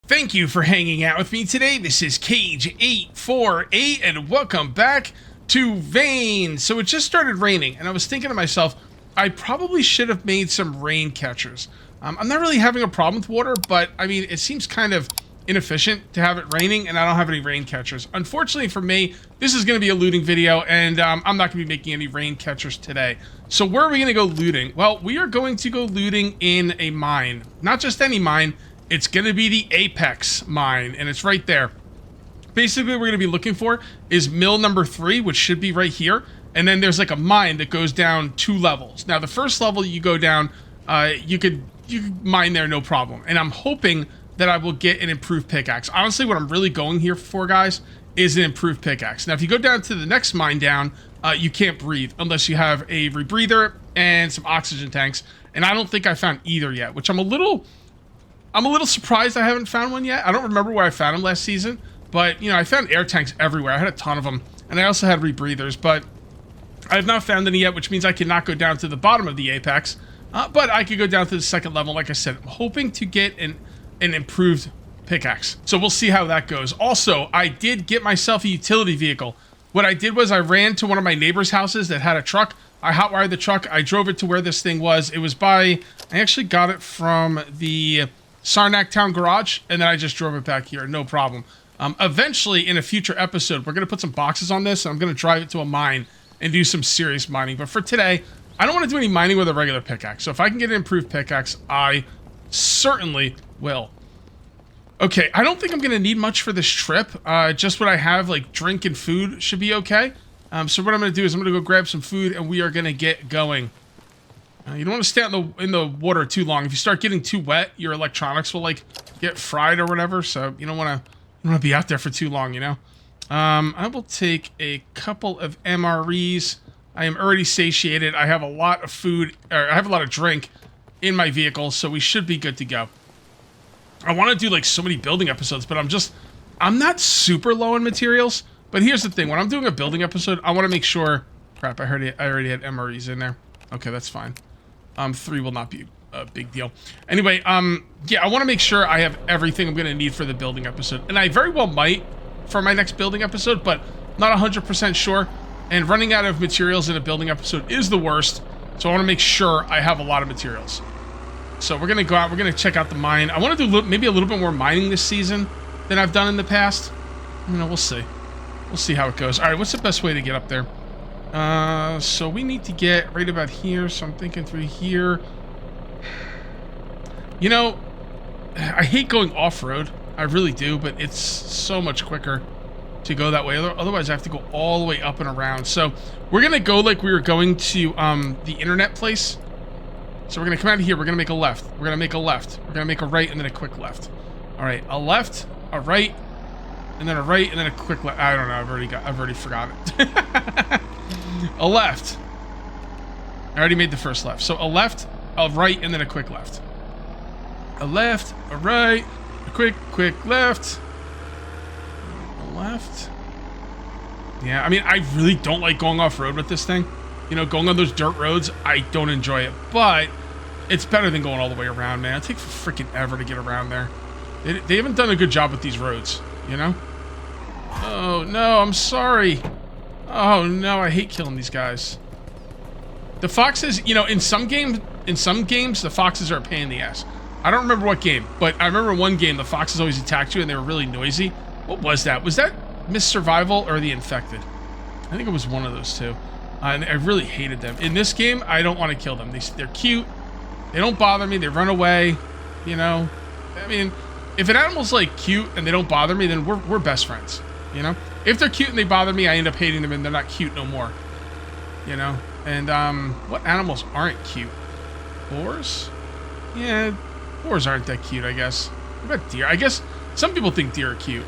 Thank you for hanging out with me today. This is Cage848 and welcome back to Vane. So it just started raining and I was thinking to myself, I probably should have made some rain catchers. I'm not really having a problem with water, but I mean, it seems kind of inefficient to have it raining and I don't have any rain catchers. Unfortunately for me, this is going to be a looting video and I'm not going to be making any rain catchers today. So where are we going to go looting? Well, we are going to go looting in a mine. Not just any mine. It's going to be the Apex mine, and it's right there. Basically, what we're going to be looking for is mill number 3, which should be right here. And then there's like a mine that goes down 2 levels. Now, the first level you go down, you could mine there no problem. And I'm hoping that I will get an improved pickaxe. Honestly, what I'm really going here for, guys, is an improved pickaxe. Now, if you go down to the next mine down, you can't breathe unless you have a rebreather and some oxygen tanks. And I don't think I found either yet, which I'm a little surprised I haven't found one yet. I don't remember where I found them last season, but, you know, I found air tanks everywhere. I had a ton of them, and I also had rebreathers, but I have not found any yet, which means I cannot go down to the bottom of the Apex, but I could go down to the second level. Like I said, I'm hoping to get an improved pickaxe, so we'll see how that goes. Also, I did get myself a utility vehicle. What I did was I ran to one of my neighbor's houses that had a truck. I hotwired the truck. I drove it to where this thing was. It was I actually got it from the Sarnak Town Garage, and then I just drove it back here, no problem. Eventually, in a future episode, we're going to put some boxes on this, and I'm going to drive it to a mine and do some serious mining. But for today, I don't want to do any mining with a regular pickaxe. So if I can get an improved pickaxe, I certainly will. Okay, I don't think I'm going to need much for this trip. Just what I have, like drink and food, should be okay. So what I'm going to do is I'm going to go grab some food, and we are going to get going. You don't want to stay in the water too long. If you start getting too wet, your electronics will like get fried or whatever. So you don't want to be out there for too long, you know. I will take a couple of MREs. I am already satiated. I have a lot of food, or I have a lot of drink in my vehicle, so we should be good to go. I want to do like so many building episodes, but I'm not super low on materials. But here's the thing: when I'm doing a building episode, I want to make sure. Crap! I already had MREs in there. Okay, that's fine. 3 will not be a big deal. Anyway, yeah, I want to make sure I have everything I'm going to need for the building episode. And I very well might for my next building episode, but not 100% sure. And running out of materials in a building episode is the worst. So I want to make sure I have a lot of materials. So we're going to go out. We're going to check out the mine. I want to do maybe a little bit more mining this season than I've done in the past. You know, we'll see. We'll see how it goes. All right, what's the best way to get up there? So we need to get right about here, so I'm thinking through here. You know, I hate going off-road. I really do, but it's so much quicker to go that way. Otherwise, I have to go all the way up and around. So we're going to go like we were going to the internet place. So we're going to come out of here. We're going to make a left. We're going to make a left. We're going to make a right and then a quick left. All right, a left, a right, and then a right, and then a quick left. I don't know. I've already forgot it. A left. I already made the first left. So a left, a right, and then a quick left. A left, a right, a quick left. A left. Yeah, I mean, I really don't like going off-road with this thing. You know, going on those dirt roads, I don't enjoy it. But it's better than going all the way around, man. It takes freaking ever to get around there. They haven't done a good job with these roads, you know? Oh, no, I'm sorry. Oh no, I hate killing these guys. The foxes, you know, in some games, the foxes are a pain in the ass. I don't remember what game, but I remember one game the foxes always attacked you and they were really noisy. What was that? Was that Miss Survival or the Infected? I think it was one of those two. And I really hated them. In this game, I don't want to kill them. They're cute. They don't bother me. They run away. You know, I mean, if an animal's like cute and they don't bother me, then we're best friends. You know, if they're cute and they bother me, I end up hating them and they're not cute no more. You know, and what animals aren't cute? Boars? Yeah, boars aren't that cute, I guess. What about deer? I guess some people think deer are cute.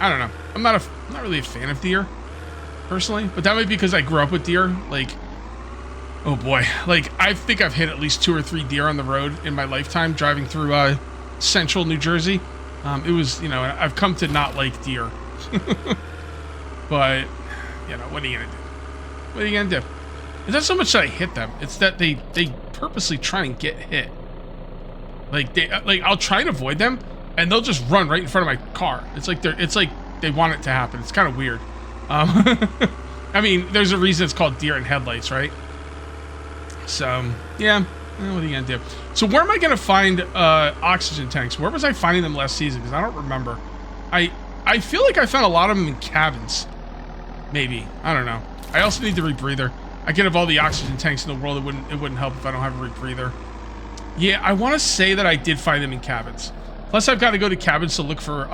I don't know. I'm not really a fan of deer, personally, but that might be because I grew up with deer. Like, oh boy, like I think I've hit at least 2 or 3 deer on the road in my lifetime driving through central New Jersey. It was, you know, I've come to not like deer. But, you know, what are you gonna do? What are you gonna do? It's not so much that I hit them, it's that they purposely try and get hit. Like, I'll try and avoid them, and they'll just run right in front of my car. It's like they want it to happen. It's kind of weird. I mean, there's a reason it's called deer in headlights, right? So, yeah, what are you gonna do? So where am I gonna find oxygen tanks? Where was I finding them last season? Because I don't remember. I feel like I found a lot of them in cabins. Maybe. I don't know. I also need the rebreather. I could have all the oxygen tanks in the world. It wouldn't help if I don't have a rebreather. Yeah, I want to say that I did find them in cabins. Plus, I've got to go to cabins to look for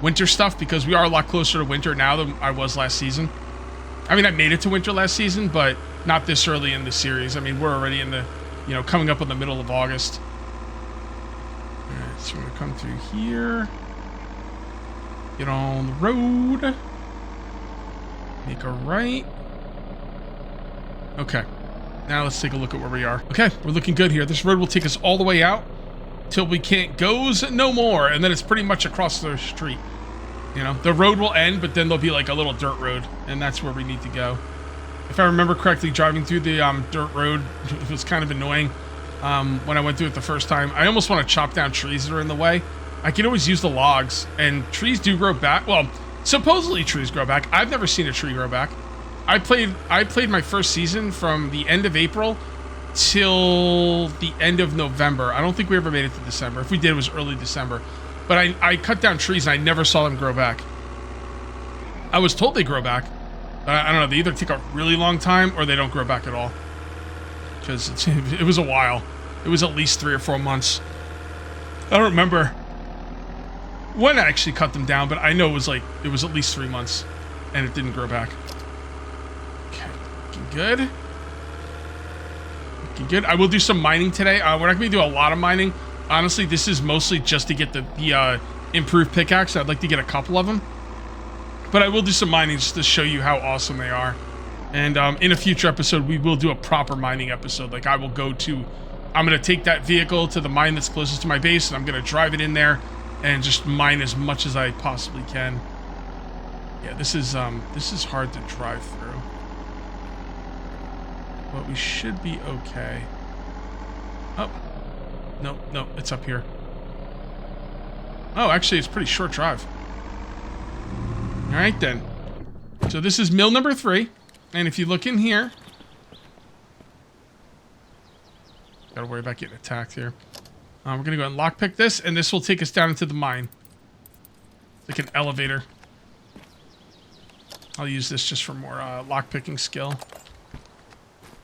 winter stuff because we are a lot closer to winter now than I was last season. I mean, I made it to winter last season, but not this early in the series. I mean, we're already in the, coming up on the middle of August. All right, so we're going to come through here. Get on the road. Make a right. Okay. Now let's take a look at where we are. Okay, we're looking good here. This road will take us all the way out till we can't goes no more, and then it's pretty much across the street. The road will end, but then there'll be like a little dirt road, and that's where we need to go. If I remember correctly, driving through the dirt road was kind of annoying when I went through it the first time. I almost want to chop down trees that are in the way. I can always use the logs, and trees do grow back. Well, supposedly trees grow back. I've never seen a tree grow back. I played my first season from the end of April till the end of November. I don't think we ever made it to December. If we did, it was early December. But I cut down trees and I never saw them grow back. I was told they grow back, but I don't know. They either take a really long time or they don't grow back at all. Because it was a while. It was at least 3 or 4 months. I don't remember when I actually cut them down, but I know it was at least 3 months and it didn't grow back. Okay, looking good. Looking good. I will do some mining today. We're not going to do a lot of mining. Honestly, this is mostly just to get the improved pickaxe. I'd like to get a couple of them. But I will do some mining just to show you how awesome they are. And in a future episode, we will do a proper mining episode. Like, I'm going to take that vehicle to the mine that's closest to my base, and I'm going to drive it in there and just mine as much as I possibly can. Yeah, this is hard to drive through. But we should be okay. Oh. No, it's up here. Oh, actually, it's a pretty short drive. All right, then. So this is mill number 3. And if you look in here... Gotta worry about getting attacked here. We're going to go and lockpick this, and this will take us down into the mine. Like an elevator. I'll use this just for more lockpicking skill.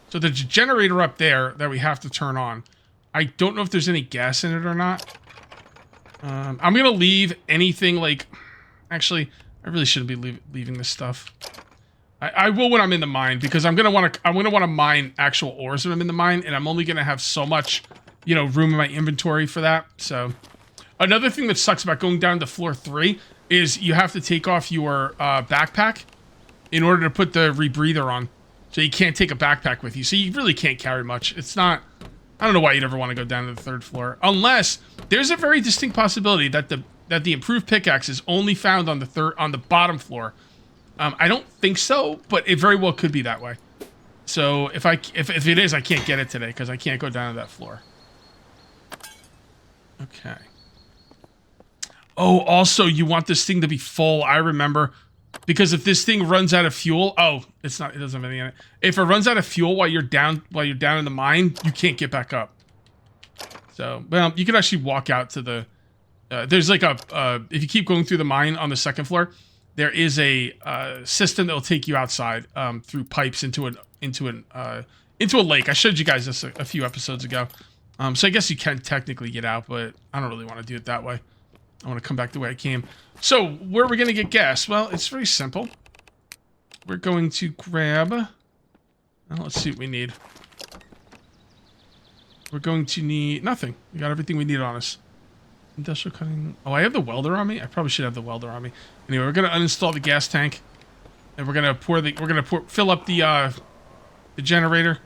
So there's a generator up there that we have to turn on. I don't know if there's any gas in it or not. I'm going to leave anything like... Actually, I really shouldn't be leaving this stuff. I will when I'm in the mine, because I'm going to want to mine actual ores when I'm in the mine, and I'm only going to have so much, room in my inventory for that. So, another thing that sucks about going down to floor 3 is you have to take off your backpack in order to put the rebreather on. So you can't take a backpack with you. So you really can't carry much. It's not... I don't know why you'd ever want to go down to the 3rd floor. Unless there's a very distinct possibility that the improved pickaxe is only found on the bottom floor. I don't think so, but it very well could be that way. So if it is, I can't get it today because I can't go down to that floor. Okay. Oh, also you want this thing to be full. I remember. Because if this thing runs out of fuel, it doesn't have anything in it. If it runs out of fuel while you're down in the mine, you can't get back up. So, well, you can actually walk out to the, there's like if you keep going through the mine on the 2nd floor, there is a system that will take you outside through pipes into a lake. I showed you guys this a few episodes ago. So I guess you can technically get out, but I don't really want to do it that way. I want to come back the way I came. So, where are we going to get gas? Well, it's very simple. We're going to grab... Well, let's see what we need. We're going to need... Nothing. We got everything we need on us. Industrial cutting... Oh, I have the welder on me? I probably should have the welder on me. Anyway, we're going to uninstall the gas tank. And we're going to fill up the generator.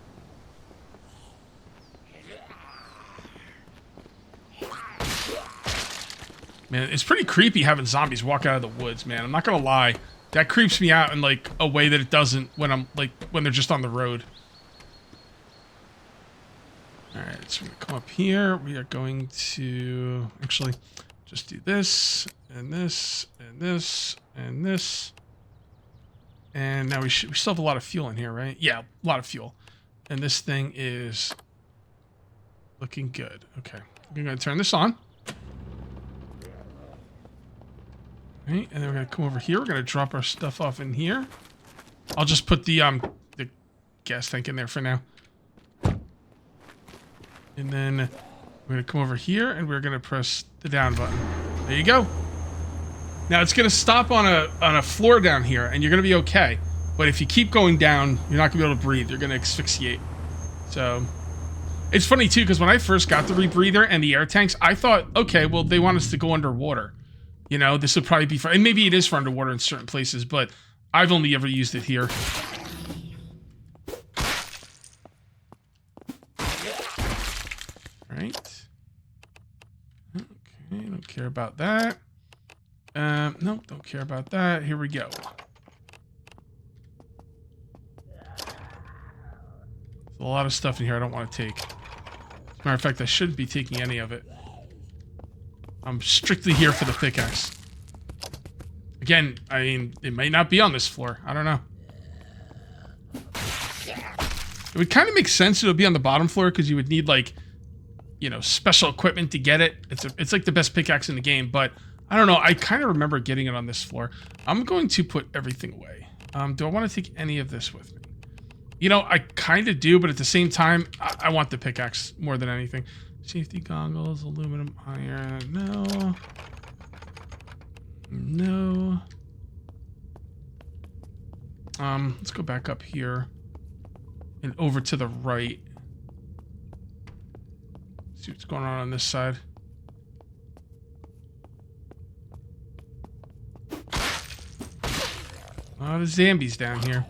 Man, it's pretty creepy having zombies walk out of the woods, man. I'm not gonna lie. That creeps me out in, like, a way that it doesn't when they're just on the road. Alright, so we're gonna come up here. We are going to... Actually, just do this, and this, and this, and this. And now we still have a lot of fuel in here, right? Yeah, a lot of fuel. And this thing is looking good. Okay, we're going to turn this on. Right, and then we're going to come over here. We're going to drop our stuff off in here. I'll just put the gas tank in there for now. And then we're going to come over here and we're going to press the down button. There you go. Now it's going to stop on a floor down here and you're going to be okay. But if you keep going down, you're not going to be able to breathe. You're going to asphyxiate. So it's funny too, because when I first got the rebreather and the air tanks, I thought, okay, well, they want us to go underwater. You know, this would probably be for, and maybe it is for underwater in certain places, but I've only ever used it here. Right. Okay, don't care about that. No, don't care about that. Here we go. There's a lot of stuff in here I don't want to take. As a matter of fact, I shouldn't be taking any of it. I'm strictly here for the pickaxe. Again, I mean, it may not be on this floor. I don't know. It would kind of make sense it would be on the bottom floor because you would need, like, you know, special equipment to get it. It's like the best pickaxe in the game, but I don't know. I kind of remember getting it on this floor. I'm going to put everything away. Do I want to take any of this with me? You know, I kind of do, but at the same time, I want the pickaxe more than anything. Safety goggles, aluminum iron, no. No. Let's go back up here and over to the right. See what's going on this side. Oh, there's zombies down here.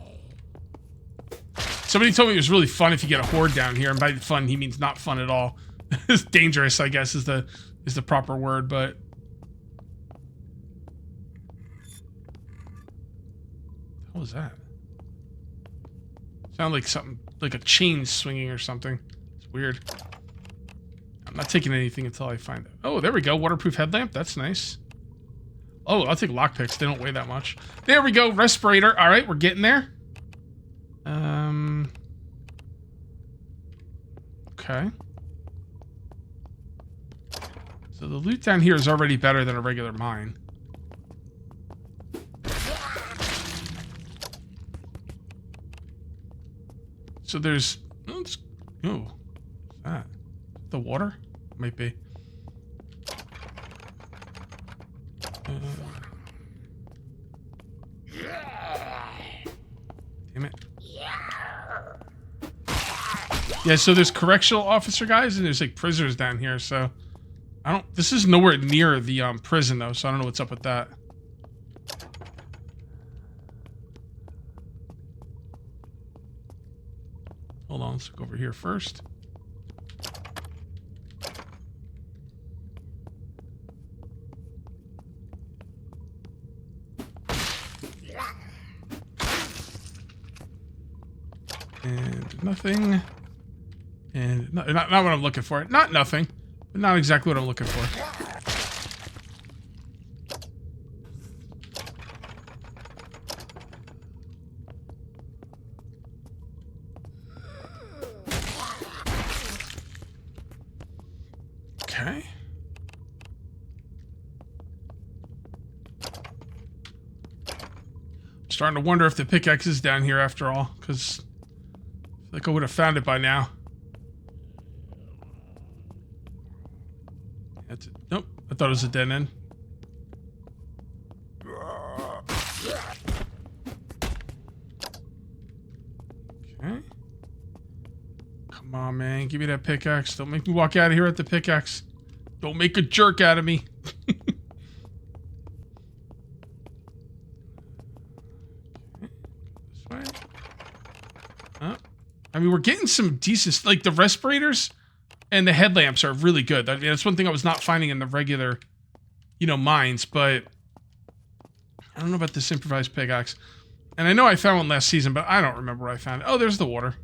Somebody told me it was really fun if you get a horde down here, and by fun he means not fun at all. It's dangerous, I guess, is the proper word, but what was that? Sounded like something, like a chain swinging or something. It's weird. I'm not taking anything until I find it. Oh, there we go. Waterproof headlamp. That's nice. Oh, I'll take lockpicks. They don't weigh that much. There we go. Respirator. All right, we're getting there. Okay. So the loot down here is already better than a regular mine. So there's... Oh, what's that? The water? Might be. Damn it. Yeah, so there's correctional officer guys and there's like prisoners down here, so I don't... This is nowhere near the prison though, so I don't know what's up with that. Hold on, let's look over here first. And nothing. And not what I'm looking for. Not nothing, but not exactly what I'm looking for. Okay. I'm starting to wonder if the pickaxe is down here after all, because I feel like I would have found it by now. That's it. Nope. I thought it was a dead end. Okay. Come on, man. Give me that pickaxe. Don't make me walk out of here at the pickaxe. Don't make a jerk out of me. This way. I mean, we're getting some decent... Like, the respirators and the headlamps are really good. That's one thing I was not finding in the regular, you know, mines. But I don't know about this improvised pickaxe. And I know I found one last season, but I don't remember where I found it. Oh, there's the water.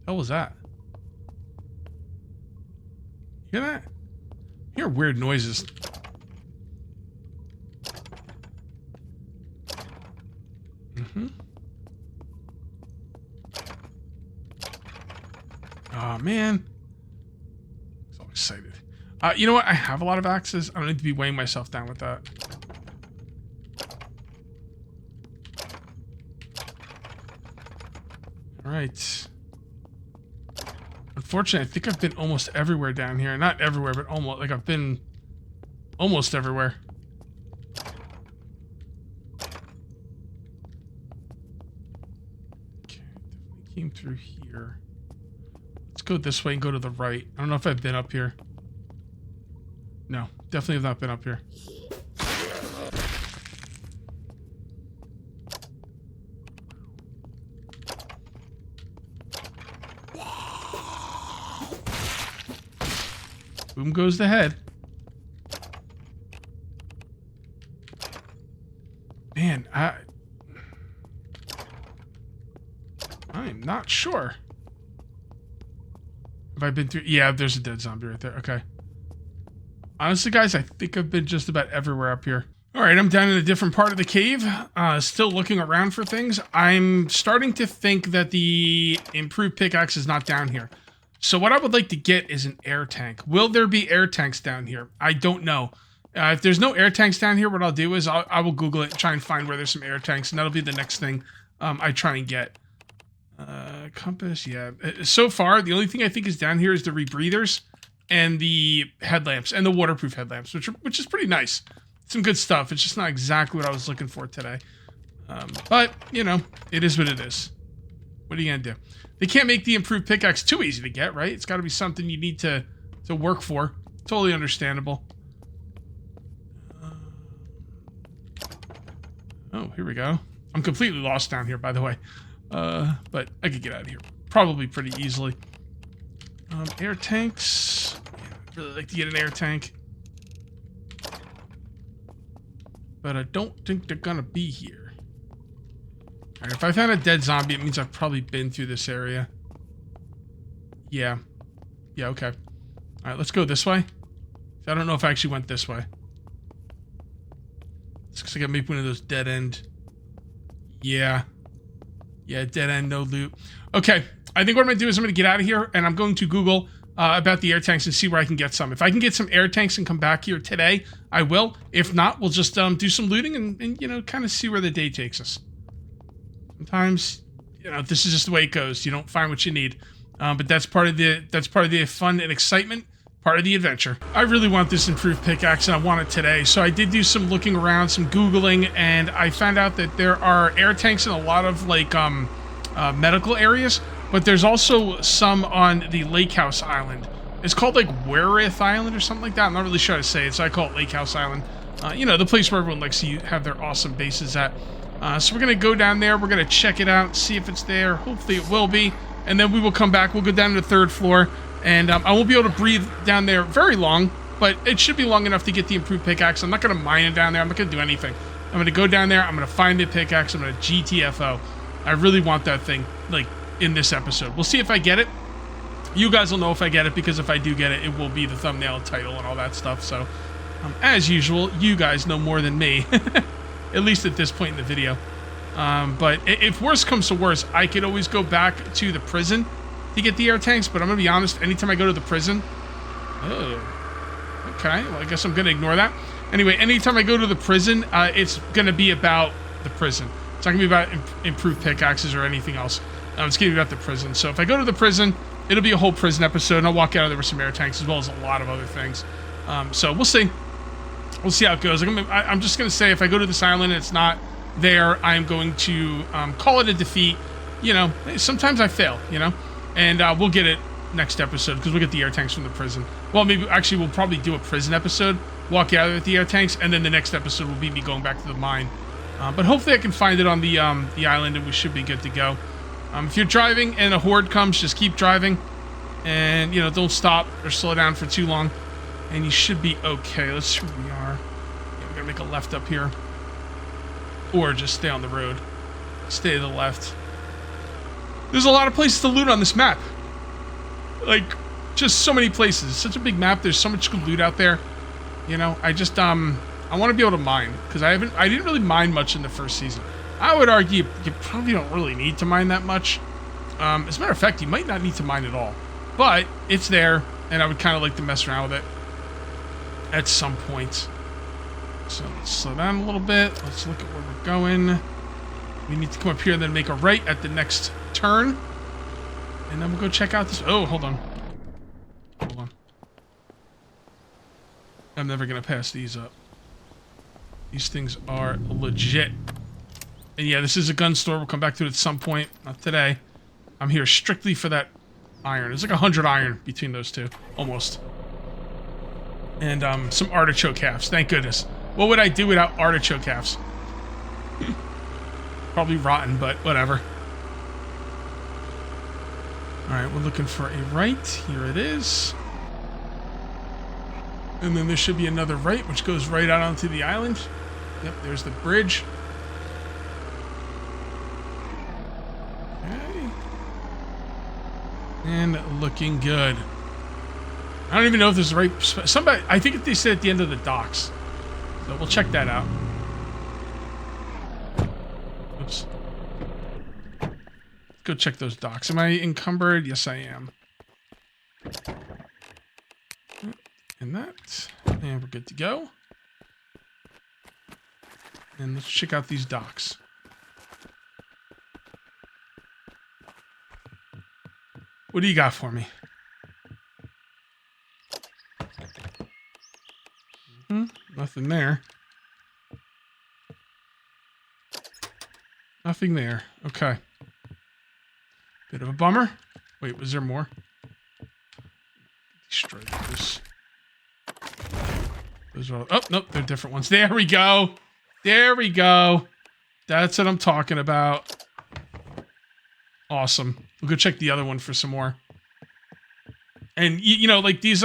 What was that? Hear that? Hear weird noises. Oh, man. So excited. You know what? I have a lot of axes. I don't need to be weighing myself down with that. All right. Unfortunately, I think I've been almost everywhere down here. Not everywhere, but almost. Like, I've been almost everywhere. Okay, definitely came through here. Let's go this way and go to the right. I don't know if I've been up here. No, definitely have not been up here. Boom goes the head. Man, I'm not sure. Have I been through? Yeah, there's a dead zombie right there. Okay. Honestly, guys, I think I've been just about everywhere up here. All right, I'm down in a different part of the cave, still looking around for things. I'm starting to think that the improved pickaxe is not down here. So what I would like to get is an air tank. Will there be air tanks down here? I don't know. If there's no air tanks down here, what I'll do is I will Google it, try and find where there's some air tanks, and that'll be the next thing I try and get. Compass, yeah. So far, the only thing I think is down here is the rebreathers and the headlamps and the waterproof headlamps, which is pretty nice. Some good stuff. It's just not exactly what I was looking for today. But, you know, it is what it is. What are you going to do? They can't make the improved pickaxe too easy to get, right? It's got to be something you need to work for. Totally understandable. Oh, here we go. I'm completely lost down here, by the way. But I could get out of here probably pretty easily. Air tanks. Yeah, I'd really like to get an air tank. But I don't think they're gonna be here. Alright, if I found a dead zombie, it means I've probably been through this area. Yeah. Yeah, okay. Alright, let's go this way. I don't know if I actually went this way. It's because I got maybe one of those dead end. Yeah. Yeah, dead end, no loot. Okay, I think what I'm going to do is I'm going to get out of here, and I'm going to Google about the air tanks and see where I can get some. If I can get some air tanks and come back here today, I will. If not, we'll just do some looting and you know, kind of see where the day takes us. Sometimes, you know, this is just the way it goes. You don't find what you need. But that's part of the fun and excitement, part of the adventure. I really want this improved pickaxe, and I want it today. So I did do some looking around, some Googling, and I found out that there are air tanks in a lot of, like, medical areas, but there's also some on the Lake House Island. It's called, like, Werith Island or something like that. I'm not really sure how to say it, so I call it Lake House Island. You know, the place where everyone likes to have their awesome bases at. So we're going to go down there. We're going to check it out, see if it's there. Hopefully it will be. And then we will come back. We'll go down to the 3rd floor. And I won't be able to breathe down there very long, but it should be long enough to get the improved pickaxe. I'm not going to mine it down there. I'm not going to do anything. I'm going to go down there. I'm going to find the pickaxe. I'm going to GTFO. I really want that thing, like, in this episode. We'll see if I get it. You guys will know if I get it, because if I do get it, it will be the thumbnail, title, and all that stuff. So, as usual, you guys know more than me, at least at this point in the video. But if worse comes to worse, I could always go back to the prison to get the air tanks, but I'm going to be honest, anytime I go to the prison... Oh, okay, well, I guess I'm going to ignore that. Anyway, anytime I go to the prison, it's going to be about the prison. It's not going to be about improved pickaxes or anything else. It's going to be about the prison. So if I go to the prison, it'll be a whole prison episode, and I'll walk out of there with some air tanks, as well as a lot of other things. So we'll see. We'll see how it goes. I'm just going to say, if I go to this island and it's not there, I'm going to call it a defeat. You know, sometimes I fail, you know? And we'll get it next episode, because we'll get the air tanks from the prison. Well, maybe, actually, we'll probably do a prison episode, walk out with the air tanks, and then the next episode will be me going back to the mine. But hopefully I can find it on the island, and we should be good to go. If you're driving and a horde comes, just keep driving. And, you know, don't stop or slow down for too long. And you should be okay. Let's see where we are. Yeah, we're going to make a left up here. Or just stay on the road. Stay to the left. There's a lot of places to loot on this map. Like, just so many places. It's such a big map. There's so much good loot out there. You know, I just I want to be able to mine because I didn't really mine much in the first season. I would argue you probably don't really need to mine that much. As a matter of fact, you might not need to mine at all, but it's there, and I would kind of like to mess around with it at some point. So let's slow down a little bit. Let's look at where we're going. We need to come up here and then make a right at the next turn, and then we'll go check out this. Oh, hold on. Hold on. I'm never gonna pass these up. These things are legit. And yeah, this is a gun store. We'll come back to it at some point. Not today. I'm here strictly for that iron. It's like 100 iron between those two. Almost. And some artichoke halves. Thank goodness. What would I do without artichoke halves? Probably rotten, but whatever. Alright, we're looking for a right. Here it is. And then there should be another right, which goes right out onto the island. Yep, there's the bridge. Okay. And looking good. I don't even know if this is the right spot. Somebody, I think they said at the end of the docks. So we'll check that out. Oops. Let's go check those docks. Am I encumbered? Yes, I am. And that. And we're good to go. And let's check out these docks. What do you got for me? Nothing there. Nothing there. Okay. Bit of a bummer. Wait, was there more? Destroy those. Those are all, oh, nope, they're different ones. There we go. There we go. That's what I'm talking about. Awesome. We'll go check the other one for some more. And you know, like these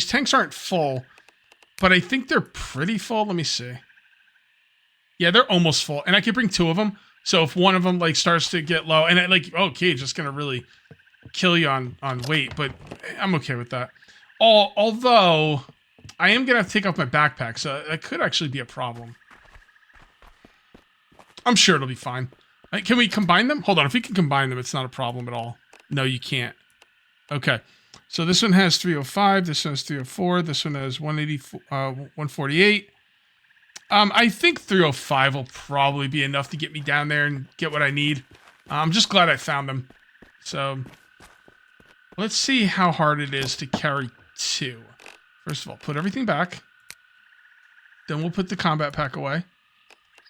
tanks aren't full, but I think they're pretty full. Let me see. Yeah, they're almost full, and I can bring two of them. So if one of them like starts to get low, and okay, just gonna really kill you on weight, but I'm okay with that. Although I am gonna have to take off my backpack, so that could actually be a problem. I'm sure it'll be fine. Can we combine them? Hold on, if we can combine them, it's not a problem at all. No, you can't. Okay, so this one has 305, this one has 304, this one has 148. I think 305 will probably be enough to get me down there and get what I need. I'm just glad I found them. So, let's see how hard it is to carry two. First of all, put everything back. Then we'll put the combat pack away.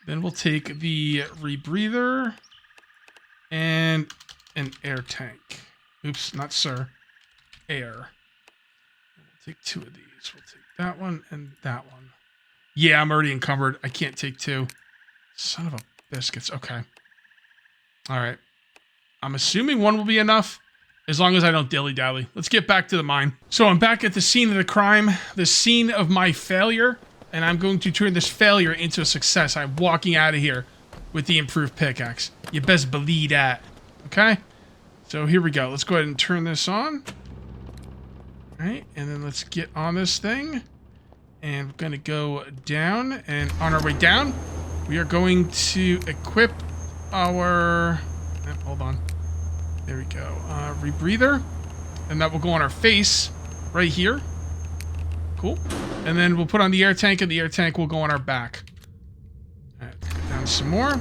Then we'll take the rebreather and an air tank. Oops, not sir. Air. We'll take two of these. We'll take that one and that one. Yeah, I'm already encumbered. I can't take two. Son of a biscuits. Okay. All right. I'm assuming one will be enough as long as I don't dilly-dally. Let's get back to the mine. So I'm back at the scene of the crime, the scene of my failure, and I'm going to turn this failure into a success. I'm walking out of here with the improved pickaxe. You best believe that. Okay? So here we go. Let's go ahead and turn this on. All right, and then let's get on this thing. And we're going to go down, and on our way down, we are going to equip our... hold on. There we go. Rebreather. And that will go on our face right here. Cool. And then we'll put on the air tank, and the air tank will go on our back. All right, let's go down some more.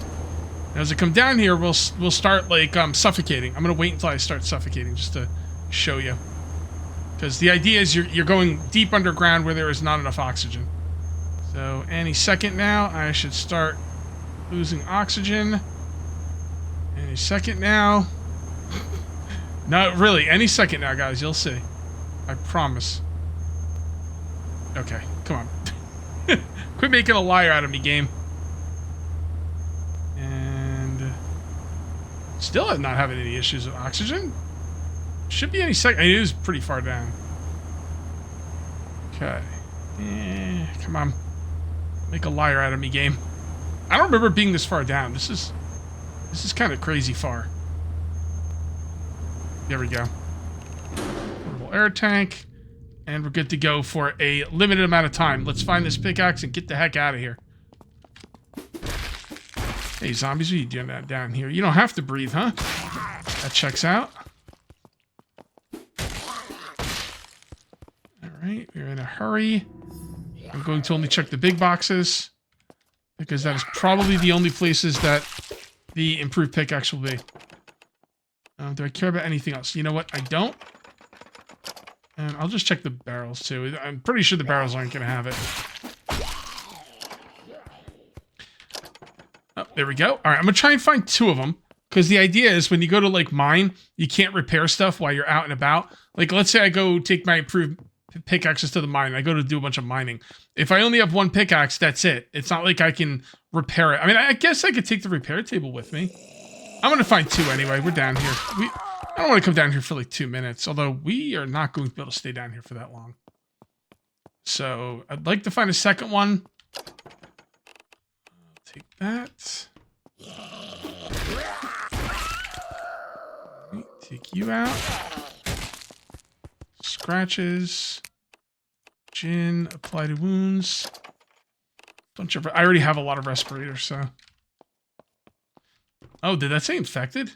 As I come down here, we'll start, like, suffocating. I'm going to wait until I start suffocating just to show you. Because the idea is you're going deep underground where there is not enough oxygen. So any second now, I should start losing oxygen. Any second now. No, really, any second now, guys. You'll see. I promise. Okay, come on. Quit making a liar out of me, game. And still not having any issues with oxygen. Should be any second. It is pretty far down. Okay. Come on. Make a liar out of me, game. I don't remember being this far down. This is kind of crazy far. There we go. Portable full air tank. And we're good to go for a limited amount of time. Let's find this pickaxe and get the heck out of here. Hey, zombies, what are you doing down here? You don't have to breathe, huh? That checks out. All right, we're in a hurry. I'm going to only check the big boxes because that is probably the only places that the improved pickaxe will be. Do I care about anything else? You know what? I don't. And I'll just check the barrels, too. I'm pretty sure the barrels aren't going to have it. Oh, there we go. All right, I'm going to try and find 2 of them. Because the idea is when you go to, like, mine, you can't repair stuff while you're out and about. Like, let's say I go take my improved pickaxes to the mine. I go to do a bunch of mining. If I only have 1 pickaxe, that's it. It's not like I can repair it. I mean, I guess I could take the repair table with me. I'm going to find 2 anyway. We're down here. I don't want to come down here for like 2 minutes. Although we are not going to be able to stay down here for that long. So I'd like to find a second one. Take that. Take you out. Scratches. Gin. Apply to wounds. Bunch of. I already have a lot of respirators, so. Oh, did that say infected?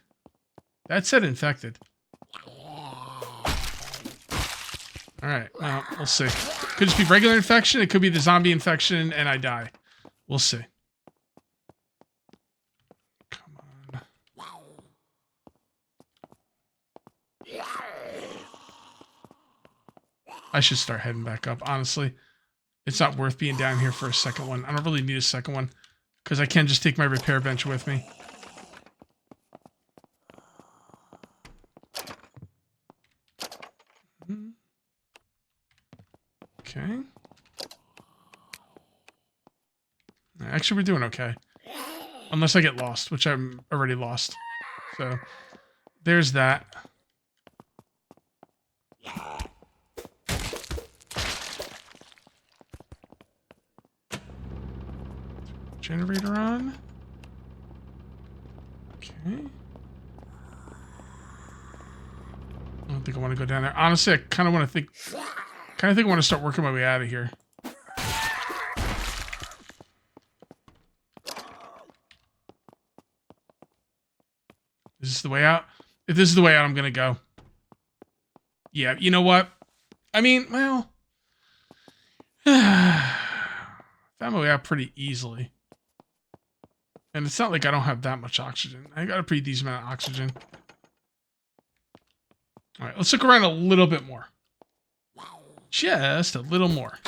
That said infected. Alright, well, we'll see. Could just be regular infection. It could be the zombie infection, and I die. We'll see. Come on. I should start heading back up, honestly. It's not worth being down here for a second one. I don't really need a second one, because I can just take my repair bench with me. Okay. Actually, we're doing okay. Unless I get lost, which I'm already lost. So, there's that. Generator on. Okay. I don't think I want to go down there. Honestly, I kind of want to think... I want to start working my way out of here. Is this the way out? If this is the way out, I'm going to go. Yeah, you know what? I mean, well... found my way out pretty easily. And it's not like I don't have that much oxygen. I got a pretty decent amount of oxygen. Alright, let's look around a little bit more. Just a little more.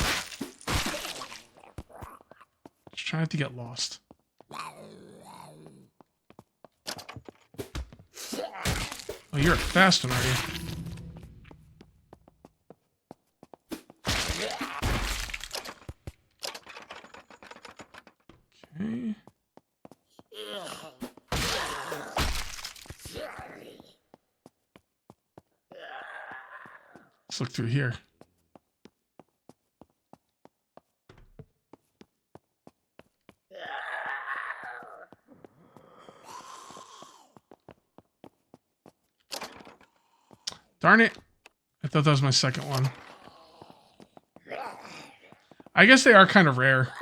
Just trying not to get lost. Oh, you're a fast one, are you? Okay. Let's look through here. Darn it. I thought that was my second one. I guess they are kind of rare.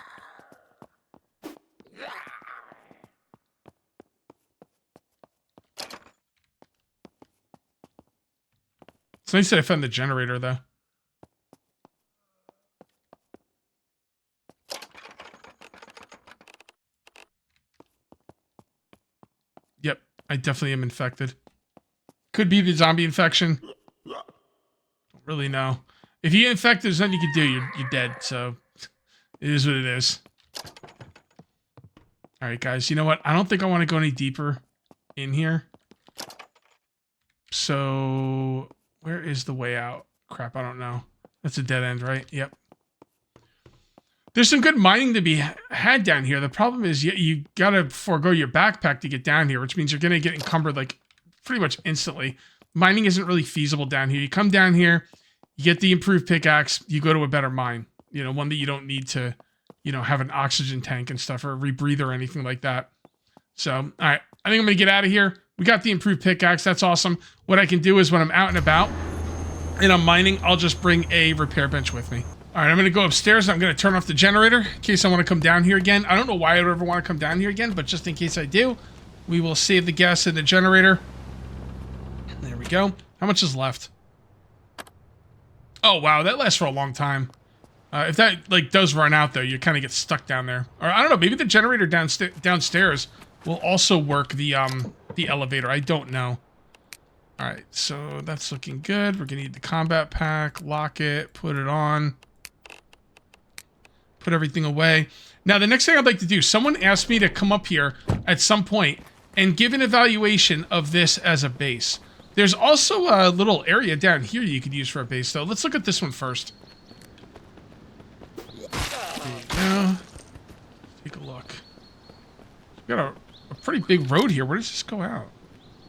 It's nice that I found the generator, though. Yep, I definitely am infected. Could be the zombie infection. Don't really know. If you get infected, there's nothing you can do. You're dead, so it is what it is. Alright, guys, you know what? I don't think I want to go any deeper in here. So, where is the way out? Crap, I don't know. That's a dead end, right? Yep. There's some good mining to be had down here. The problem is you gotta forego your backpack to get down here, which means you're gonna get encumbered like pretty much instantly. Mining isn't really feasible down here. You come down here, you get the improved pickaxe, you go to a better mine. You know, one that you don't need to, you know, have an oxygen tank and stuff or a rebreather or anything like that. So, all right, I think I'm gonna get out of here. We got the improved pickaxe. That's awesome. What I can do is when I'm out and about, and I'm mining, I'll just bring a repair bench with me. All right, I'm going to go upstairs. I'm going to turn off the generator in case I want to come down here again. I don't know why I would ever want to come down here again, but just in case I do, we will save the gas in the generator. There we go. How much is left? Oh, wow, that lasts for a long time. If that, like, does run out, though, you kind of get stuck down there. Or, I don't know, maybe the generator downstairs will also work the elevator. I don't know. All right, so that's looking good. We're going to need the combat pack, lock it, put it on. Put everything away. Now, the next thing I'd like to do, someone asked me to come up here at some point and give an evaluation of this as a base. There's also a little area down here you could use for a base, though. Let's look at this one first. There you go. Take a look. We got a pretty big road here. Where does this go out?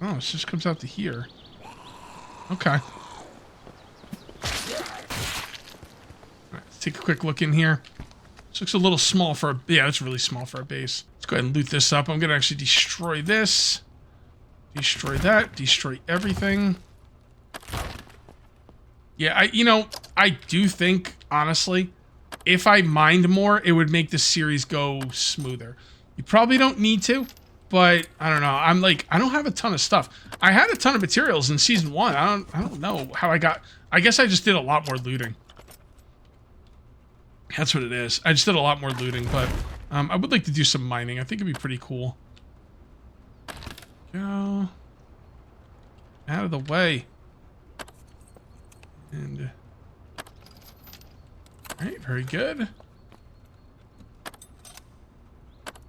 Oh, it just comes out to here. Okay. All right, let's take a quick look in here. This looks a little small for a... Yeah, it's really small for a base. Let's go ahead and loot this up. I'm going to actually destroy this. Destroy that. Destroy everything. Yeah, I do think, honestly, if I mined more, it would make the series go smoother. You probably don't need to, but I don't know. I'm like, I don't have a ton of stuff. I had a ton of materials in season 1. I don't know how I got... I guess I just did a lot more looting. That's what it is. I just did a lot more looting, but I would like to do some mining. I think it'd be pretty cool. Go. Out of the way. And... Alright, very good.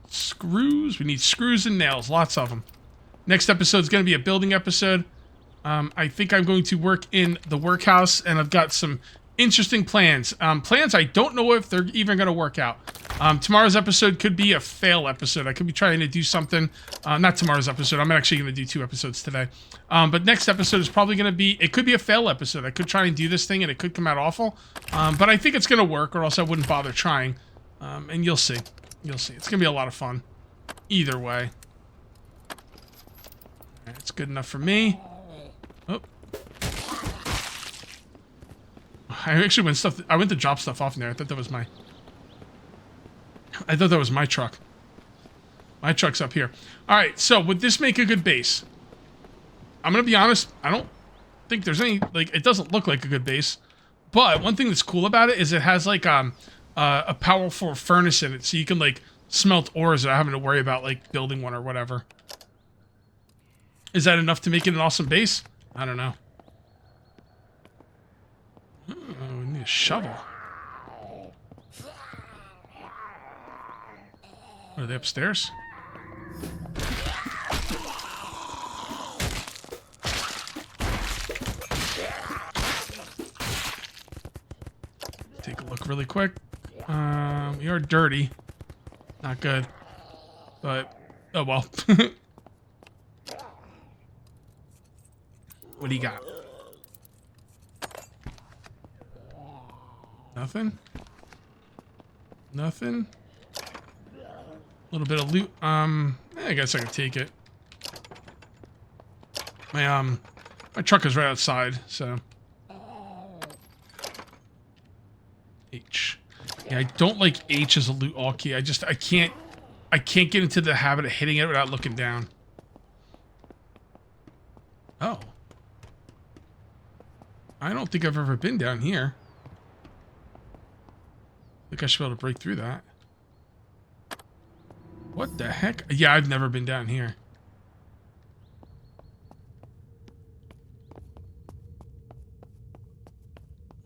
Screws. We need screws and nails. Lots of them. Next episode is going to be a building episode. I think I'm going to work in the workhouse, and I've got some interesting plans. Plans I don't know if they're even going to work out. Tomorrow's episode could be a fail episode. I could be trying to do something. Not tomorrow's episode. I'm actually going to do 2 episodes today. But next episode is probably going to be... It could be a fail episode. I could try and do this thing, and it could come out awful. But I think it's going to work, or else I wouldn't bother trying. And you'll see. You'll see. It's going to be a lot of fun. Either way. Right, it's good enough for me. Oh. I actually went to drop stuff off in there. I thought that was my truck. My truck's up here. All right, so would this make a good base? I'm going to be honest. I don't think there's any, like, it doesn't look like a good base. But one thing that's cool about it is it has, like, a powerful furnace in it. So you can, like, smelt ores without having to worry about, like, building one or whatever. Is that enough to make it an awesome base? I don't know. Oh, we need a shovel. Are they upstairs? Take a look really quick. We are dirty. Not good. But, oh well. What do you got? Nothing? Nothing? A little bit of loot. I guess I could take it. My truck is right outside, so. H. Yeah, I don't like H as a loot all key. I can't get into the habit of hitting it without looking down. Oh. I don't think I've ever been down here. I think I should be able to break through that. What the heck? Yeah, I've never been down here.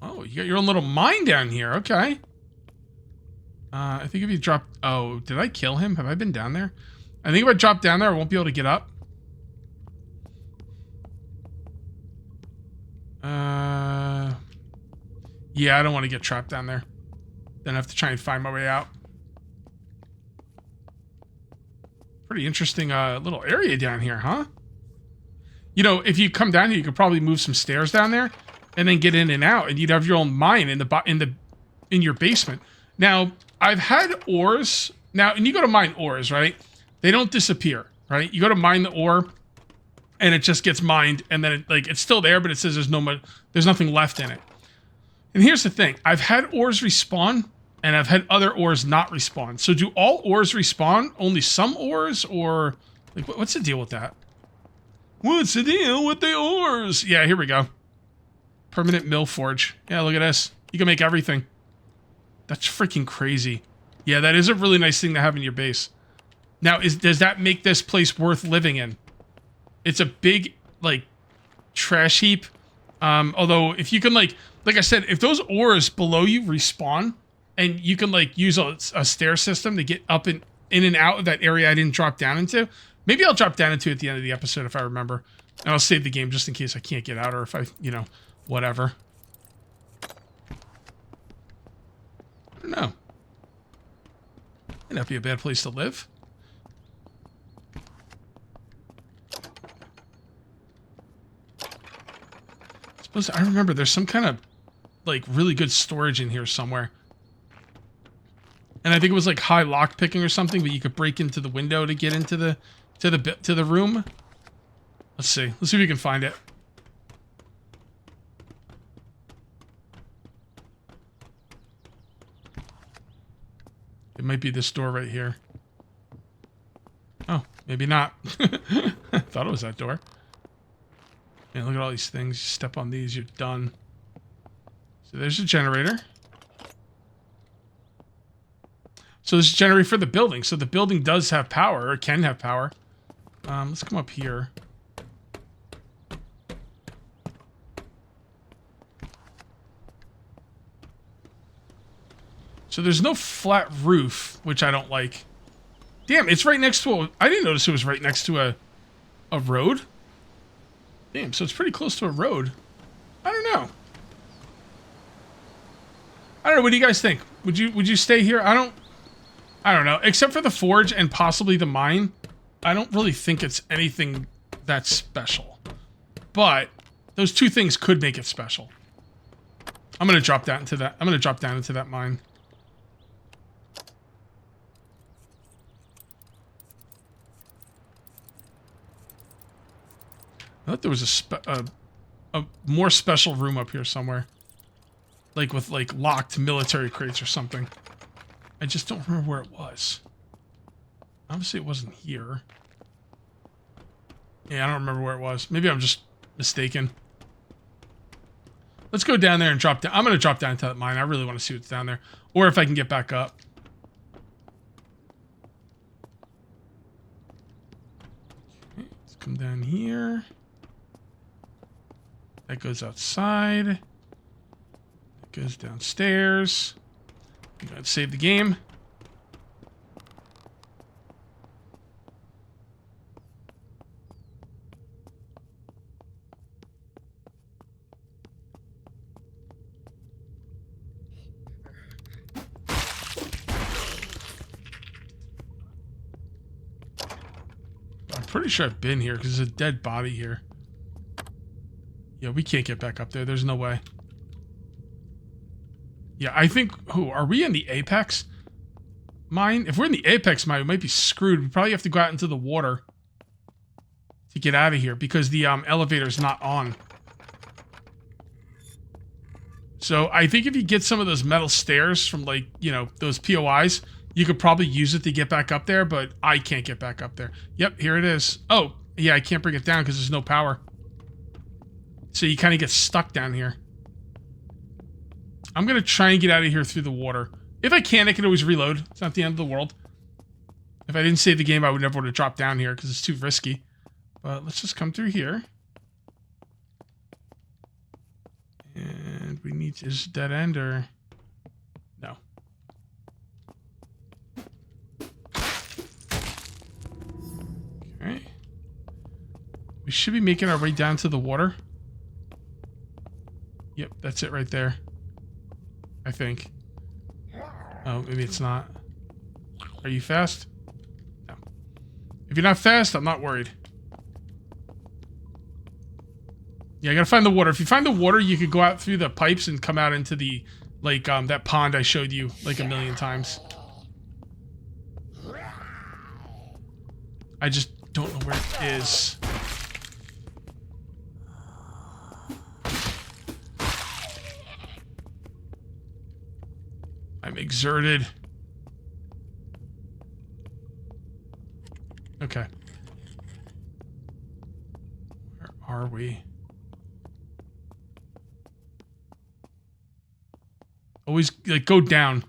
Oh, you got your own little mine down here. Okay. I think if you drop... Oh, did I kill him? Have I been down there? I think if I drop down there, I won't be able to get up. Yeah, I don't want to get trapped down there. Then I have to try and find my way out. Pretty interesting little area down here, huh? You know, if you come down here, you could probably move some stairs down there and then get in and out, and you'd have your own mine in your basement. Now, I've had ores. Now, and you go to mine ores, right? They don't disappear, right? You go to mine the ore, and it just gets mined, and then it's still there, but it says there's nothing left in it. And here's the thing: I've had ores respawn, and I've had other ores not respawn. So do all ores respawn? Only some ores, or like what's the deal with that? What's the deal with the ores? Yeah, here we go. Permanent mill forge. Yeah, look at this. You can make everything. That's freaking crazy. Yeah, that is a really nice thing to have in your base. Now, does that make this place worth living in? It's a big, like, trash heap. Although, if you can, like I said, if those ores below you respawn, and you can, like, use a stair system to get up in and out of that area I didn't drop down into, maybe I'll drop down into it at the end of the episode if I remember. And I'll save the game just in case I can't get out, or if I, whatever. I don't know. Might not be a bad place to live. I remember there's some kind of, like, really good storage in here somewhere. And I think it was, like, high lock picking or something, but you could break into the window to get into the room. Let's see. Let's see if we can find it. It might be this door right here. Oh, maybe not. I thought it was that door. Man, look at all these things. You step on these, you're done. So there's a generator. So this is a generator for the building. So the building does have power, or can have power. Let's come up here. So there's no flat roof, which I don't like. Damn, it's right next to I didn't notice it was right next to a road. Damn, so it's pretty close to a road. I don't know. What do you guys think? Would you stay here? I don't know. Except for the forge and possibly the mine, I don't really think it's anything that special. But those two things could make it special. I'm gonna drop down into that. I'm gonna drop down into that mine. I thought there was a more special room up here somewhere. Like with, like, locked military crates or something. I just don't remember where it was. Obviously it wasn't here. Yeah, I don't remember where it was. Maybe I'm just mistaken. Let's go down there and drop down. I'm going to drop down into that mine. I really want to see what's down there. Or if I can get back up. Okay, let's come down here. That goes outside. That goes downstairs. I'm going to save the game. I'm pretty sure I've been here because there's a dead body here. Yeah, we can't get back up there. There's no way. Yeah, I think... are we in the Apex mine? If we're in the Apex mine, we might be screwed. We probably have to go out into the water to get out of here because the elevator's not on. So I think if you get some of those metal stairs from, like, those POIs, you could probably use it to get back up there, but I can't get back up there. Yep, here it is. Oh, yeah, I can't bring it down because there's no power. So you kind of get stuck down here. I'm going to try and get out of here through the water. If I can always reload. It's not the end of the world. If I didn't save the game, I would never want to drop down here because it's too risky. But let's just come through here. And we need to... Is it dead end or... No. Okay. We should be making our way down to the water. Yep, that's it right there. I think. Oh, maybe it's not. Are you fast? No. If you're not fast, I'm not worried. Yeah, I gotta find the water. If you find the water, you could go out through the pipes and come out into the, like, that pond I showed you, like, a million times. I just don't know where it is. I'm exerted. Okay. Where are we? Always like go down.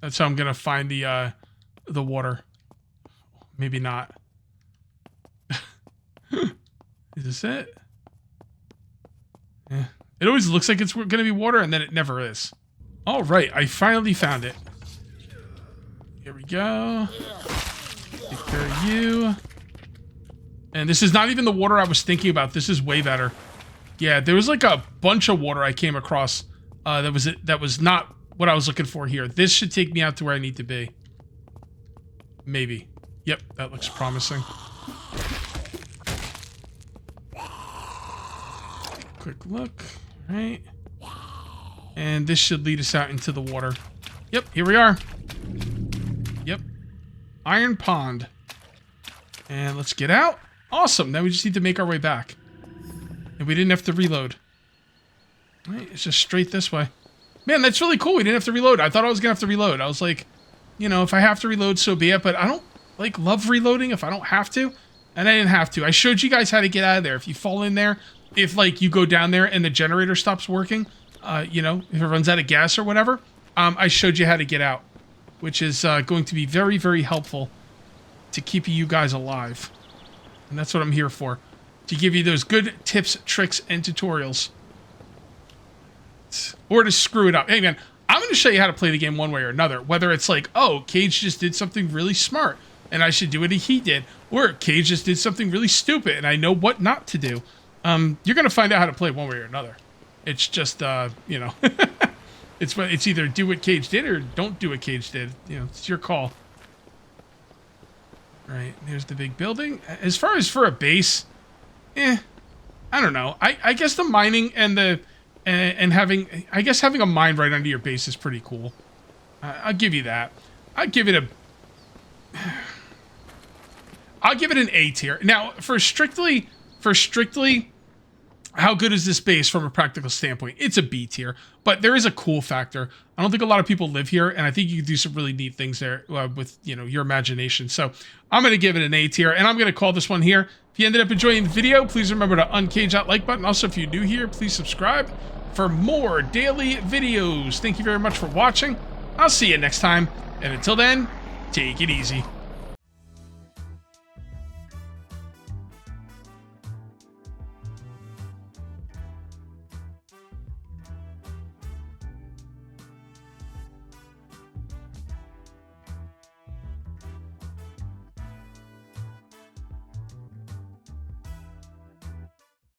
That's how I'm gonna find the water. Maybe not. Is this it? Yeah. It always looks like it's gonna be water, and then it never is. All right, I finally found it. Here we go. Take care of you. And this is not even the water I was thinking about. This is way better. Yeah, there was like a bunch of water I came across. That was not what I was looking for here. This should take me out to where I need to be. Maybe. Yep, that looks promising. Quick look. All right. And this should lead us out into the water. Yep, here we are. Yep. Iron Pond. And let's get out. Awesome. Now we just need to make our way back. And we didn't have to reload. Right, it's just straight this way. Man, that's really cool. We didn't have to reload. I thought I was going to have to reload. I was like, you know, if I have to reload, so be it. But I don't, like, love reloading if I don't have to. And I didn't have to. I showed you guys how to get out of there. If you fall in there, if, like, you go down there and the generator stops working, you know, if it runs out of gas or whatever, I showed you how to get out. Which is going to be very, very helpful to keep you guys alive. And that's what I'm here for. To give you those good tips, tricks, and tutorials. Or to screw it up. Hey, man, I'm going to show you how to play the game one way or another. Whether it's like, oh, Cage just did something really smart, and I should do what he did. Or Cage just did something really stupid, and I know what not to do. You're going to find out how to play one way or another. It's just, you know, it's either do what Cage did or don't do what Cage did. You know, it's your call. All right, there's the big building. As far as for a base, I don't know. I guess the mining and the... And having a mine right under your base is pretty cool. I'll give you that. I'll give it an A tier. Now, for strictly, how good is this base from a practical standpoint? It's a B tier, but there is a cool factor. I don't think a lot of people live here, and I think you can do some really neat things there with, you know, your imagination. So I'm going to give it an A tier, and I'm going to call this one here. If you ended up enjoying the video, please remember to uncage that like button. Also, if you're new here, please subscribe for more daily videos. Thank you very much for watching. I'll see you next time. And until then, take it easy.